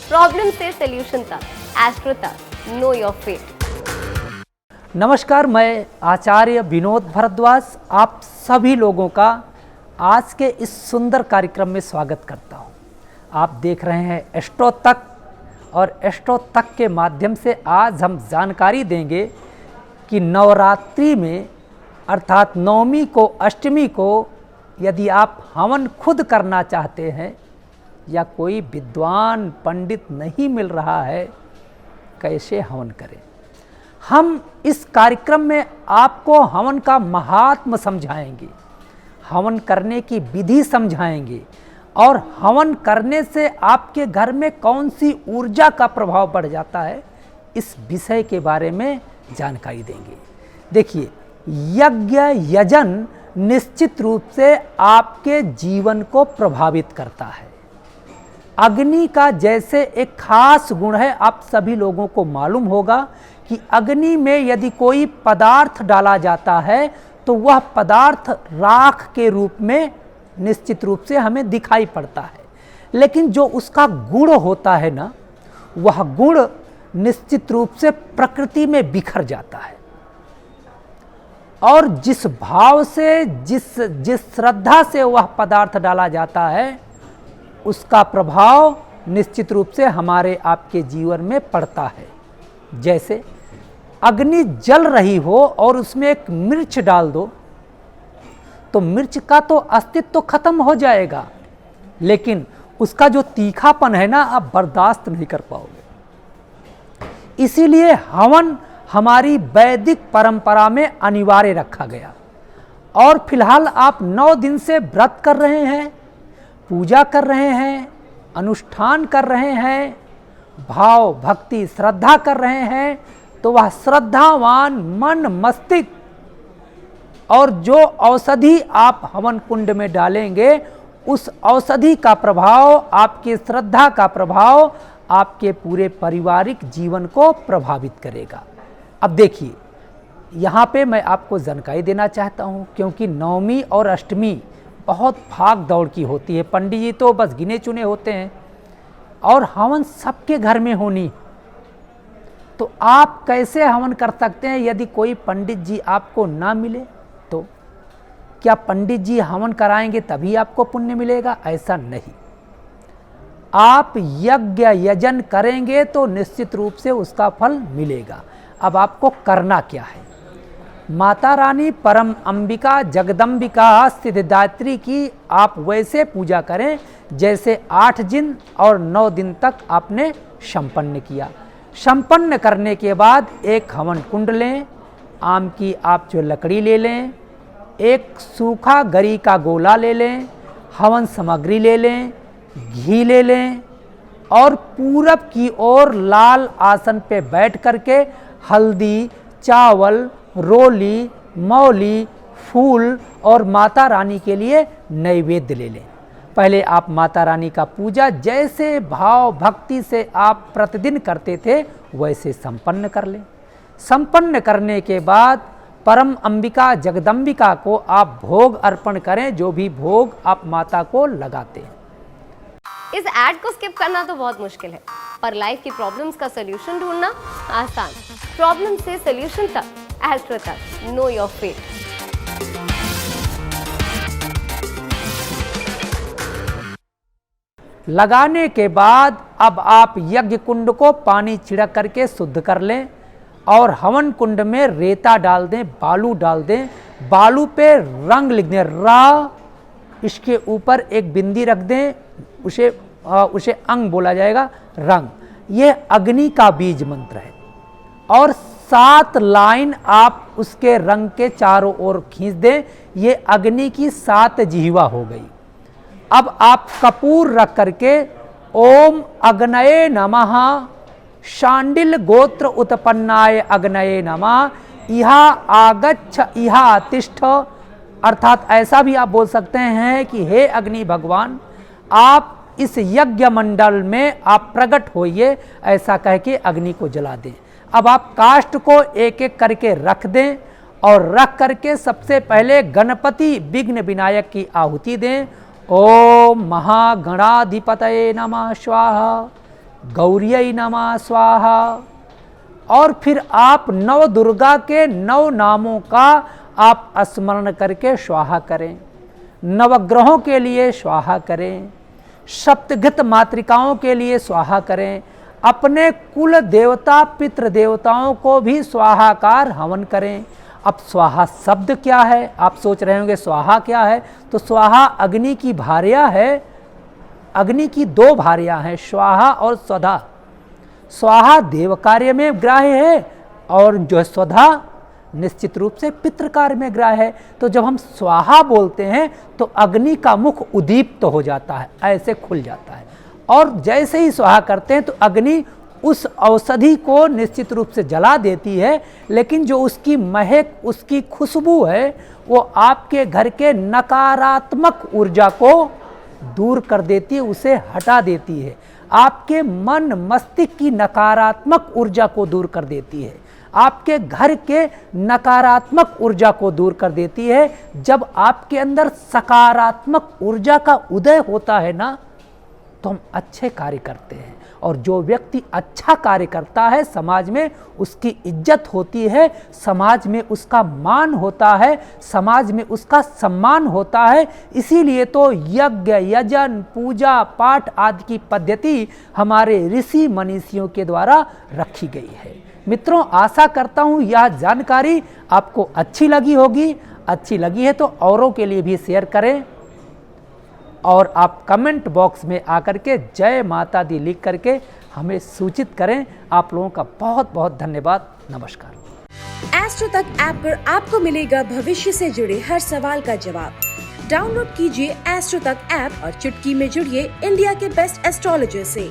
Problem से solution तक, astro तक, नो योर फेट। नमस्कार, मैं आचार्य विनोद भारद्वाज आप सभी लोगों का आज के इस सुंदर कार्यक्रम में स्वागत करता हूं। आप देख रहे हैं एस्ट्रो तक, और एस्ट्रो तक के माध्यम से आज हम जानकारी देंगे कि नवरात्रि में अर्थात नवमी को, अष्टमी को यदि आप हवन खुद करना चाहते हैं या कोई विद्वान पंडित नहीं मिल रहा है, कैसे हवन करें। हम इस कार्यक्रम में आपको हवन का महात्म समझाएंगे, हवन करने की विधि समझाएंगे और हवन करने से आपके घर में कौन सी ऊर्जा का प्रभाव बढ़ जाता है, इस विषय के बारे में जानकारी देंगे। देखिए, यज्ञ यजन निश्चित रूप से आपके जीवन को प्रभावित करता है। अग्नि का जैसे एक खास गुण है, आप सभी लोगों को मालूम होगा कि अग्नि में यदि कोई पदार्थ डाला जाता है तो वह पदार्थ राख के रूप में निश्चित रूप से हमें दिखाई पड़ता है, लेकिन जो उसका गुण होता है ना, वह गुण निश्चित रूप से प्रकृति में बिखर जाता है। और जिस भाव से, जिस श्रद्धा से वह पदार्थ डाला जाता है, उसका प्रभाव निश्चित रूप से हमारे आपके जीवन में पड़ता है। जैसे अग्नि जल रही हो और उसमें एक मिर्च डाल दो तो मिर्च का तो अस्तित्व तो खत्म हो जाएगा, लेकिन उसका जो तीखापन है ना, आप बर्दाश्त नहीं कर पाओगे। इसीलिए हवन हमारी वैदिक परंपरा में अनिवार्य रखा गया। और फिलहाल आप 9 दिन से व्रत कर रहे हैं, पूजा कर रहे हैं, अनुष्ठान कर रहे हैं, भाव भक्ति श्रद्धा कर रहे हैं, तो वह श्रद्धावान मन, मस्तिष्क और जो औषधि आप हवन कुंड में डालेंगे, उस औषधि का प्रभाव, आपकी श्रद्धा का प्रभाव आपके पूरे पारिवारिक जीवन को प्रभावित करेगा। अब देखिए, यहाँ पे मैं आपको जानकारी देना चाहता हूँ, क्योंकि नवमी और अष्टमी बहुत भाग दौड़ की होती है। पंडित जी तो बस गिने चुने होते हैं और हवन सबके घर में होनी। तो आप कैसे हवन कर सकते हैं यदि कोई पंडित जी आपको ना मिले तो? क्या पंडित जी हवन कराएंगे तभी आपको पुण्य मिलेगा? ऐसा नहीं। आप यज्ञ यजन करेंगे तो निश्चित रूप से उसका फल मिलेगा। अब आपको करना क्या है? माता रानी परम अंबिका जगदम्बिका सिद्धिदात्री की आप वैसे पूजा करें जैसे 8 दिन और 9 दिन तक आपने संपन्न किया। संपन्न करने के बाद एक हवन कुंड लें, आम की आप जो लकड़ी ले लें, एक सूखा गरी का गोला ले लें, हवन सामग्री ले लें, घी ले लें और पूरब की ओर लाल आसन पे बैठ करके हल्दी, चावल, रोली, मौली, फूल और माता रानी के लिए नैवेद्य ले लें। पहले आप माता रानी का पूजा जैसे भाव भक्ति से आप प्रतिदिन करते थे वैसे संपन्न कर लें। संपन्न करने के बाद परम अंबिका जगदम्बिका को आप भोग अर्पण करें, जो भी भोग आप माता को लगाते हैं। इस ऐड को स्किप करना तो बहुत मुश्किल है, पर लाइफ की प्रॉब्लम्स का सॉल्यूशन ढूंढना आसान। प्रॉब्लम से सॉल्यूशन तक, एस्ट्रो तक, नो योर फेट। लगाने के बाद अब आप यज्ञ कुंड को पानी छिड़क करके शुद्ध कर लें और हवन कुंड में रेता डाल दें, बालू डाल दें। बालू पे रंग लिख दें, रा, इसके ऊपर एक बिंदी रख दें, उसे अंग बोला जाएगा, रंग। ये अग्नि का बीज मंत्र है और 7 लाइन आप उसके रंग के चारों ओर खींच दें। ये अग्नि की 7 जिह्वा हो गई। अब आप कपूर रख करके ओम अग्नये नमः, शांडिल गोत्र उत्पन्नाय अग्नये नमः, इहा आगच्छ इहा तिष्ठ, अर्थात ऐसा भी आप बोल सकते हैं कि हे अग्नि भगवान, आप इस यज्ञ मंडल में आप प्रकट होइए, ऐसा कह के अग्नि को जला दें। अब आप काष्ठ को एक एक करके रख दें और रख करके सबसे पहले गणपति विघ्न विनायक की आहुति दें। ओम महागणाधिपतये नमः स्वाहा। गौरियै नमः स्वाहा। और फिर आप नव दुर्गा के 9 नामों का आप स्मरण करके स्वाहा करें। नवग्रहों के लिए स्वाहा करें, सप्तघृत मातृकाओं के लिए स्वाहा करें, अपने कुल देवता पितृ देवताओं को भी स्वाहाकार हवन करें। अब स्वाहा शब्द क्या है, आप सोच रहे होंगे स्वाहा क्या है, तो स्वाहा अग्नि की भार्या है। अग्नि की 2 भार्या हैं, स्वाहा और स्वधा। स्वाहा देव कार्य में ग्राह्य है और जो है स्वधा निश्चित रूप से पितृ कार्य में ग्राह्य है। तो जब हम स्वाहा बोलते हैं तो अग्नि का मुख उद्दीप्त हो जाता है, ऐसे खुल जाता है, और जैसे ही स्वाहा करते हैं तो अग्नि उस औषधि को निश्चित रूप से जला देती है, लेकिन जो उसकी महक, उसकी खुशबू है, वो आपके घर के नकारात्मक ऊर्जा को दूर कर देती है, उसे हटा देती है। आपके मन मस्तिष्क की नकारात्मक ऊर्जा को दूर कर देती है, आपके घर के नकारात्मक ऊर्जा को दूर कर देती है। जब आपके अंदर सकारात्मक ऊर्जा का उदय होता है ना, तो हम अच्छे कार्य करते हैं, और जो व्यक्ति अच्छा कार्य करता है समाज में उसकी इज्जत होती है, समाज में उसका मान होता है, समाज में उसका सम्मान होता है। इसीलिए तो यज्ञ, यजन, पूजा पाठ आदि की पद्धति हमारे ऋषि मनीषियों के द्वारा रखी गई है। मित्रों, आशा करता हूँ यह जानकारी आपको अच्छी लगी होगी। अच्छी लगी है तो औरों के लिए भी शेयर करें, और आप कमेंट बॉक्स में आकर के जय माता दी लिख करके हमें सूचित करें। आप लोगों का बहुत बहुत धन्यवाद। नमस्कार। एस्ट्रो तक ऐप पर आपको मिलेगा भविष्य से जुड़े हर सवाल का जवाब। डाउनलोड कीजिए एस्ट्रो तक ऐप और चुटकी में जुड़िए इंडिया के बेस्ट एस्ट्रोलॉजर से।